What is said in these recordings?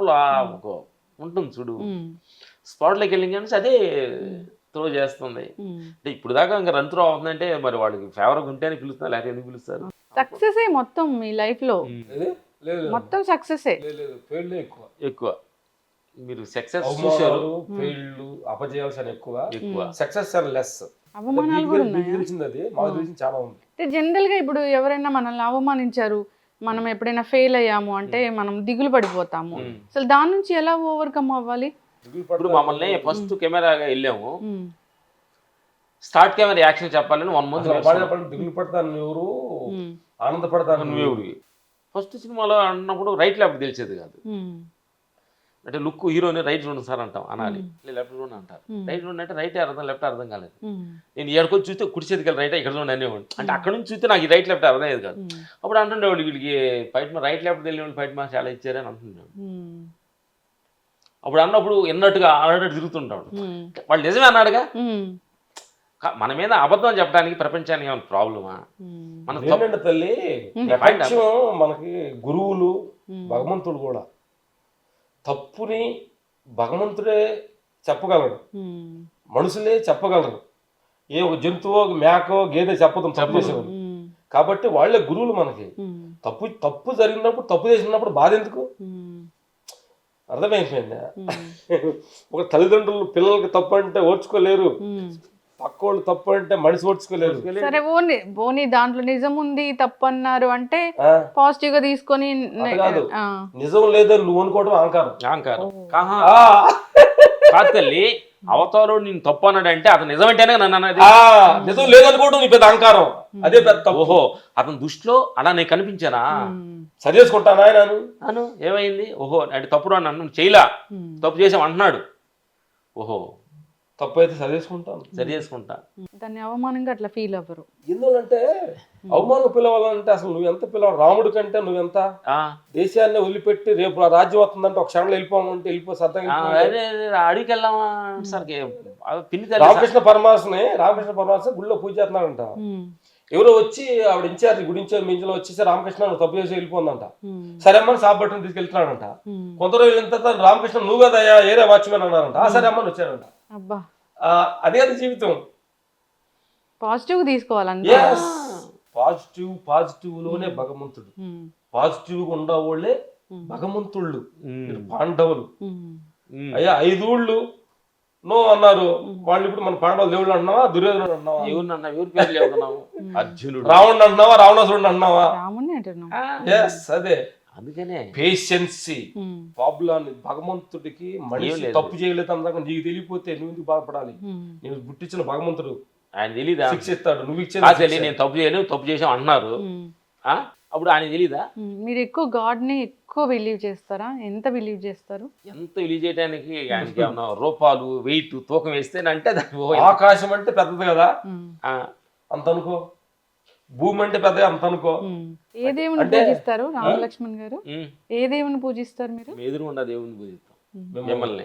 లోపల ఒక ఉంటుంది చూడు, స్పాట్లోకి వెళ్ళిన కానీ అదే త్రో చేస్తుంది. అంటే ఇప్పుడు దాకా ఇంకా రన్ త్రో అవుతుందంటే మరి వాళ్ళకి ఫేవర్గా ఉంటేనే పిలుస్తున్నారు, లేకపోతే ఎందుకు పిలుస్తారు? సక్సెస్ మొత్తం మీ లైఫ్ లో మొత్తం సక్సెస్ ఎక్కువ మీరు సక్సెస్ చూశారు, ఫెయిల్డ్ అపజయాలు చాలా ఎక్కువ, ఎక్కువ సక్సెస్ చాలా లెస్. అవమానాలు కూడా ఉన్నాయి. తెలిసింది అది మాకు తెలిసింది చాలా ఉంది. జనరల్ గా ఇప్పుడు ఎవరైనా మనల్ని అవమానించారు, మనం ఎప్పుడైనా ఫెయిల్ అయ్యాము అంటే మనం దిగులు పడిపోతాము. అసలు దాని నుంచి ఎలా ఓవర్కమ్ అవ్వాలి? ఇప్పుడు మమ్మల్ని ఫస్ట్ కెమెరాగా వెళ్ళాము, స్టార్ట్ కెమెరా యాక్షన్ చెప్పాలని 1 month దిగులు పడతాను ఎవరు, ఆనందపడతాను నువ్వు. ఫస్ట్ సినిమాలో అన్నప్పుడు రైట్ లెఫ్ట్ తెలిసేది కాదు. అంటే లుక్ హీరోని రైట్ చూడండి సార్ అంటాం, అనాలి లెఫ్ట్ చూడండి అంటారు. రైట్ చూడండి అంటే రైట్ అర్థం, లెఫ్ట్ అర్థం కాలేదు. నేను ఎక్కడికి చూస్తే కుడి చేతికి రైట్, ఇక్కడ చూడండి అనేవాడు. అంటే అక్కడ నుంచి చూస్తే నాకు ఈ రైట్ లెఫ్ట్ అర్థం అయ్యేది కాదు. అప్పుడు అంటుండేవాడు వీడికి ఫైట్ రైట్ లెఫ్ట్ తెలియని ఫైట్ మార్క్స్ చాలా ఇచ్చారని అంటుండేవాడు. అప్పుడు అన్నప్పుడు ఎన్నట్టుగా ఆడట్టు తిరుగుతుంటాడు. వాళ్ళు నిజమే అన్నాడుగా, మన మీద అబద్ధం చెప్పడానికి ప్రపంచానికి ఏమైనా ప్రాబ్లమా? మన తల్లి మనకి గురువులు భగవంతుడు కూడా తప్పుని భగవంతుడే చెప్పగలడు, మనుషులే చెప్పగలరు. ఏ ఒక జంతువో మేకో గేదె చెప్పదు తప్పు చేసేవాళ్ళు. కాబట్టి వాళ్ళే గురువులు మనకి. తప్పు జరిగినప్పుడు, తప్పు చేసినప్పుడు బాధ ఎందుకు? అర్థమైపోయిందా? ఒక తల్లిదండ్రులు పిల్లలకి తప్పు అంటే ఓర్చుకోలేరు, పక్కోళ్ళు తప్పు అంటే మనిషి ఓర్చుకోలేరు. సరే ఓని దాంట్లో నిజం ఉంది తప్పు అన్నారు అంటే పాజిటివ్ గా తీసుకొని కాదు, నిజం లేదని నువ్వు అనుకోవడం అహంకారం. కాదు తల్లి, అవతారు నేను తప్పు అన్నాడు అంటే అతను నిజమంటేనే నన్ను అన్నది. నిజం లేదనుకోవడం నీ పెద్ద అహంకారం, అదే పెద్ద. ఓహో, అతని దృష్టిలో అలా నేను కనిపించానా? సరి చేసుకుంటానా అను ఏమైంది? ఓహో అంటే తప్పుడు అన్నాను, చేయలా, తప్పు చేసాం అంటున్నాడు. ఓహో తప్పు అయితే సరి చేసుకుంటా. దాన్ని అవమానంగా అట్లా ఫీల్ అవ్వరు. ఎందుకంటే అవమానం పిలవాలంటే అసలు నువ్వు ఎంత పిలవాలి? రాముడి కంటే నువ్వెంత? దేశాన్ని వదిలిపెట్టి రేపు రాజ్యం వస్తుందంటే ఒక క్షణంలో వెళ్ళిపోమంటే వెళ్ళిపో సర్దంగా అడిగికి వెళ్దామా సార్? రామకృష్ణ పరమాత్మ గుళ్ళో పూజ చేస్తున్నాడంట. ఎవరో వచ్చి ఆవిడ ఇన్ఛార్జ్ గుడి ఇన్ఛార్జ్ మీ ఇంట్లో వచ్చేసి రామకృష్ణ నువ్వు తప్పు చేసి వెళ్ళిపోందంట. సరే అమ్మని సాబట్టుని తీసుకెళ్తున్నాడంట. కొంత రోజులు వెళ్ళిన తర్వాత రామకృష్ణ నువ్వు కదా ఏరే వాచ్మెన్ అన్నారంట. సరే అమ్మని వచ్చాడంట. అదే అది జీవితం. పాజిటివ్ తీసుకోవాలి. పాజిటివ్ లోనే భగవంతుడు. పాజిటివ్ గా ఉండేవాళ్ళే భగవంతుళ్ళు, పాండవులు. అయ్యా 5 ఊళ్ళు నో అన్నారు వాళ్ళు. ఇప్పుడు మన పాండవులు దేవుళ్ళు అంటున్నావా, దుర్యోధనుడు అంటున్నావా, ఎవరి పేర్లు చెబుతున్నావు? అర్జునుడు, రావణుడు అంటున్నావా, రావణాసురుడు అంటున్నావా? అదే అందుకనే పేషెన్సీ ప్రాబ్లం. భగవంతుడికి మనిషి తప్పు చేయలేదు అందాక నీకు తెలియపోతే నువ్వు ఎందుకు బాధపడాలి? నేను పుట్టించిన భగవంతుడు ఆయన తెలీదా? శిక్షిస్తాడు. నువ్వు ఇచ్చే నేను తప్పు చేయను, తప్పు చేసాం అన్నారు. అప్పుడు ఆయన తెలీదా? మీరు ఎక్కువ గాడ్ ని ఎక్కువ బిలీవ్ చేస్తారా? ఎంత బిలీవ్ చేస్తారు? ఎంత బిలీవ్ చేయడానికి ఆయనకి ఏమన్నా రూపాలు వెయిట్ తూకం వేస్తే అంటే ఆకాశం అంటే పెద్దది కదా అంత అనుకో, భూమి అంటే పెద్దగా అంత అనుకో. ఏ దేవుని పూజిస్తారు రామలక్ష్మణ్ గారు? ఏ దేవుని పూజిస్తారు మీరు? ఎదురుగుండా దేవుని పూజిస్తాం మిమ్మల్ని.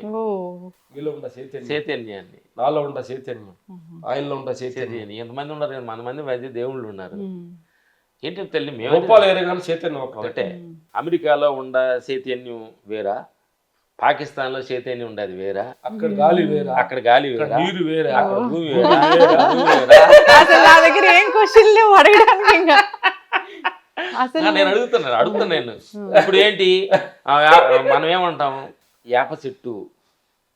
మీలో ఉన్న చైతన్యాన్ని, నాలో ఉన్న చైతన్యం, ఆయనలో ఉన్న చైతన్యం. ఎంతమంది ఉన్నారు కదా, మంది మధ్య దేవుళ్ళు ఉన్నారు. ఏంటంటే తల్లి మేము రూపాలు వేరే కానీ చైతన్యం ఒకటే. అమెరికాలో ఉండ చైతన్యం వేరా, పాకిస్తాన్ లో చైతన్యం ఉండదు వేరా, అక్కడ గాలి వేరా, అక్కడ గాలి వేరా, నీరు వేరే, అక్కడ భూమి అసలు నా దగ్గర ఏం క్వశ్చన్ లేవు అడగడానికి. అసలు నేను అడుగుతున్నాను. ఇప్పుడు ఏంటి మనం ఏమంటాము? వేప చెట్టు,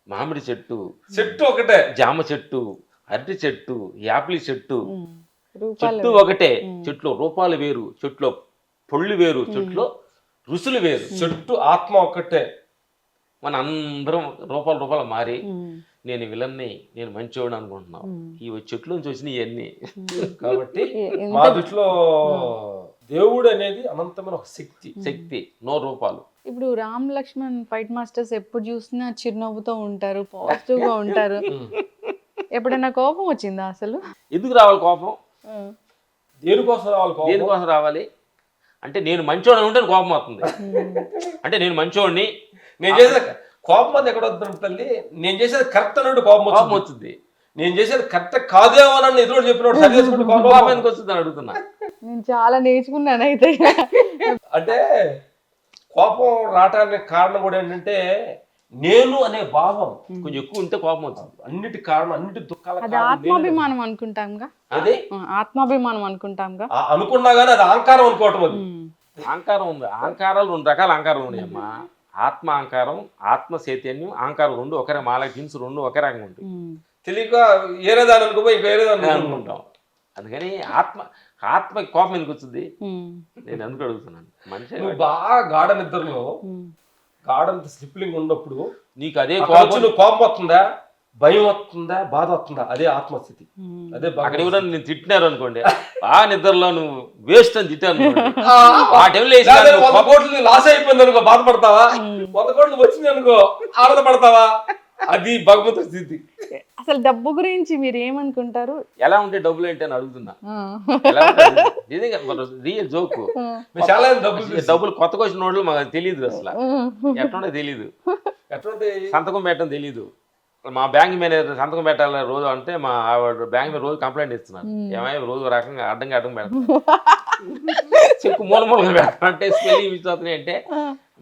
మామిడి చెట్టు, ఒకటే, జామ చెట్టు, అరటి చెట్టు, యాపిల్ చెట్టు, చెట్టు ఒకటే. చెట్లు రూపాలు వేరు, చెట్లో పొళ్ళు వేరు, చెట్లో రుసులు వేరు. చెట్టు ఆత్మ ఒక్కటే. మన అందరం రూపాలు మారి నేను విలన్ని, నేను మంచివాడు అనుకుంటున్నావు. ఈ చెట్లు నుంచి వచ్చినాయి ఇవన్నీ. కాబట్టి మా దృష్టిలో దేవుడు అనేది అనంతమైన ఒక శక్తి, 100 రూపాలు. ఇప్పుడు రామ్ లక్ష్మణ్ ఫైట్ మాస్టర్స్ ఎప్పుడు చూసినా చిరునవ్వుతో ఉంటారు, పాజిటివ్ గా ఉంటారు. ఎప్పుడైనా కోపం వచ్చిందా అసలు? ఎందుకు రావాలి కోపం? దేనికోసం రావాలి అంటే నేను మంచోడు అనుకుంటే కోపం వస్తుంది. అంటే నేను మంచోడిని, నేను చేసే కోపం అది ఎక్కడ వస్తుంది తల్లి? నేను చేసేది కరెక్ట్ అన్నట్టు కోపం వచ్చింది. నేను చేసేది కరెక్ట్ కాదేమో అని ఎదురు చెప్పినప్పుడు సరి చేసుకుంటే కోపం ఎందుకు వస్తుంది అని అడుగుతున్నా. నేను చాలా నేర్చుకున్నాను అయితే. అంటే కోపం రావటానికి కారణం కూడా ఏంటంటే నేను అనే భావం కొంచెం ఎక్కువ ఉంటే కోపం అవుతుంది. అన్నిటి కారణం, అన్నిటి దుఃఖాల అది కారణం నేను. ఆత్మాభిమానం అనుకుంటాంగా. అది ఆత్మాభిమానం అనుకుంటాంగా. అనుకున్నా కానీ అది అహంకారం అనుకోవటం. అది అహంకారం ఉంది. అహంకారాలు 2 రకాల అహంకారాలు ఉన్నాయమ్మా. ఆత్మ అహంకారం, ఆత్మ చైతన్యం, అహంకారం 2 ఒకరే. మాల టీమ్స్ 2 ఒకే రకంగా ఉంటాయి. తెలియక ఏరేదాని అనుకోపోయి ఇంకా ఏరేదాన్ని అనుకుంటాం. అందుకని ఆత్మకి కోపం ఎందుకు వచ్చింది నేను ఎందుకు అడుగుతున్నాను. మనిషి నువ్వు బాగా గాఢ నిద్రలో గాఢ స్లిప్లింగ్ ఉన్నప్పుడు నీకు అదే నువ్వు కోపం వస్తుందా, భయం వస్తుందా, బాధ వస్తుందా, అదే ఆత్మస్థితి. అదే అక్కడ ఎవరైనా నేను తిట్టినారు అనుకోండి, ఆ నిద్రలో నువ్వు వేస్ట్ అని తిట్టాను ఆ టైంలో 100 కోట్లు లాస్ అయిపోయింది అనుకో బాధపడతావా? 100 కోట్లు వచ్చింది అనుకో ఆనందపడతావా? అది భగవంతుడి స్థితి. అసలు డబ్బు గురించి మీరు ఏమనుకుంటారు? ఎలా ఉంటే డబ్బులు ఏంటి అని అడుగుతున్నా. Real joke. చాలా డబ్బులు కొత్తగా వచ్చిన వాళ్ళు మాకు తెలియదు, అసలు ఎట్లుంటే తెలీదు, సంతకం పెట్టడం తెలీదు. మా బ్యాంక్ మేనేజర్ సంతకం పెట్టాలి రోజు అంటే మా బ్యాంక్ మీద రోజు కంప్లైంట్ ఇస్తున్నారు. ఏమైనా రోజు రకంగా అడ్డంగా పెట్టాను, చెక్కు మూలగా పెట్టాను అంటే స్పెల్లింగ్ మిస్ అవుతున్నాయి అంటే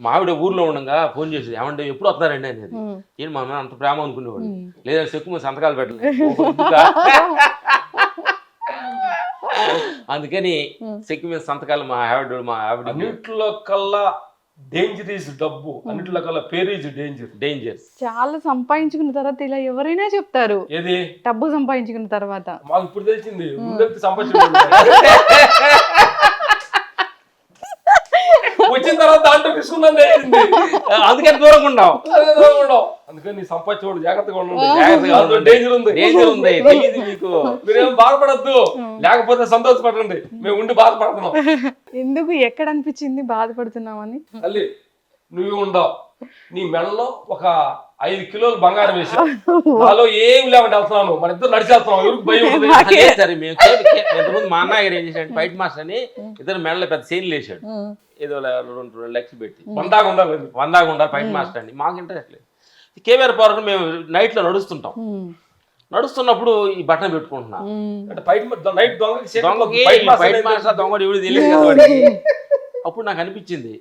మా ఆవిడ ఊర్లో ఉండగా ఫోన్ చేసి ఏమంటే ఎప్పుడు వస్తున్నారండి అనేది. ఏంటి మా అంత ప్రేమ అనుకునేవాడు. లేదా చెక్కు మీద సంతకాలు పెట్టలేదు, అందుకని చెక్కు మీద సంతకాలు మా ఆవిడ అన్నింటిలో కల్లా డేంజర్ ఈజ్ డబ్బు, అన్నింటిలో కల్లా పేరు ఈజ్ డేంజర్. చాలా సంపాదించుకున్న తర్వాత ఇలా ఎవరైనా చెప్తారు. ఏది డబ్బు సంపాదించుకున్న తర్వాత మాకు ఇప్పుడు తెలిసింది. ముందెత్తి సంపాదించుకుంటా వచ్చిన తర్వాత దాంట్లో తీసుకుందని అందుకని దూరంగా ఉన్నాం. అందుకని సంపాదించేవాడు జాగ్రత్తగా ఉండండి. డేంజర్ ఉంది, తెలియదు మీకు. మీరేం బాధపడద్దు, లేకపోతే సంతోషపడండి. మేము ఉండి బాధపడుతున్నాం. ఎందుకు ఎక్కడ అనిపించింది బాధపడుతున్నామని? తల్లి నువ్వు ఉండవు, నీ మెడలో ఒక 5 కిలోలు బంగారం వేసావు, నాలో ఏమి లేకుండా వెళ్తున్నాను, మన ఇద్దరు నడిచి వెళ్తున్నాం, ఎవరికి భయం ఉంటుంది. సరే మేము ఎంతమంది మా అన్నగారు ఏం చేశాడు, ఫైట్ మాస్టర్ అని ఇద్దరు మెడలో పెద్ద చైన్లు వేసాడు, ఏదో 2 లక్షలు పెట్టి. 100 ఉండాలి ఫైట్ మాస్టర్ అండి. మాకు ఇంట్రెస్ట్ లేదు. కేవీఆర్ పార్క్ మేము నైట్ లో నడుస్తుంటాం. నడుస్తున్నప్పుడు ఈ బటన్ పెట్టుకుంటున్నా అంటే నైట్ దొంగకి ఫైట్ మాస్టర్ దొంగ ఎవడు తెలియదు కదా వాడికి. అప్పుడు నాకు అనిపించింది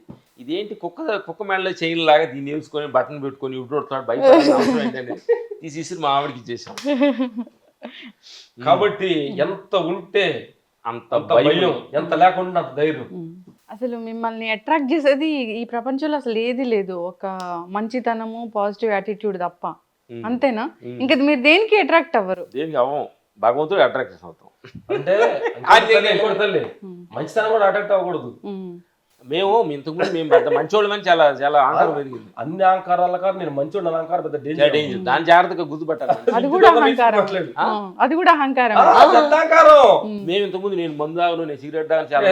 ఇదేంటి కుక్క మెడలో చైన్ లాగా దీన్ని వేసుకొని బటన్ పెట్టుకొని ఇప్పుడుతాడు బయట తీసేసి మా ఆవిడకి ఇచ్చేసాం. కాబట్టి ఎంత ఉంటే అంత భయం, ఎంత లేకుండా అంత ధైర్యం. అసలు మిమ్మల్ని అట్రాక్ట్ చేసేది ఈ ప్రపంచంలో అసలు ఏది లేదు, ఒక మంచితనము, పాజిటివ్ యాటిట్యూడ్ తప్ప. అంతేనా? ఇంకా మీరు దేనికి అట్రాక్ట్ అవ్వరు? దేనికి అవ్వం, భగవంతుడు అట్రాక్షన్ అవుతాం. అంటే తల్లి మంచితనం కూడా అట్రాక్ట్ అవ్వకూడదు. మేము ఇంతకుముందు మేము పెద్ద మంచోళ్ళమని చాలా చాలా అహంకారం పెరిగింది. అన్ని అహంకారాల కాదు నేను మంచోడు, అహంకారం పెద్ద డేంజర్. దాని జాగ్రత్తగా గుర్తుపట్టాలి. అది కూడా అహంకారం. అది కూడా అహంకారం. మేము ఇంతకుముందు నేను మందు తాగను, నేను సిగరెట్ తాగను, చాలా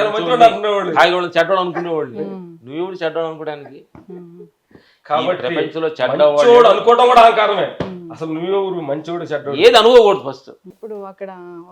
చెడ్డోడు అనుకునేవాడిని. నువ్వెవడు చెడ్డోడు అనుకోవడానికి? కాబట్టి ప్రపంచంలో చెడ్డోడు అనుకోవడం కూడా అహంకారమే. అసలు నువ్వెవరు మంచోడు చెడ్డోడు ఏది అనుకోకూడదు ఫస్ట్. ఇప్పుడు అక్కడ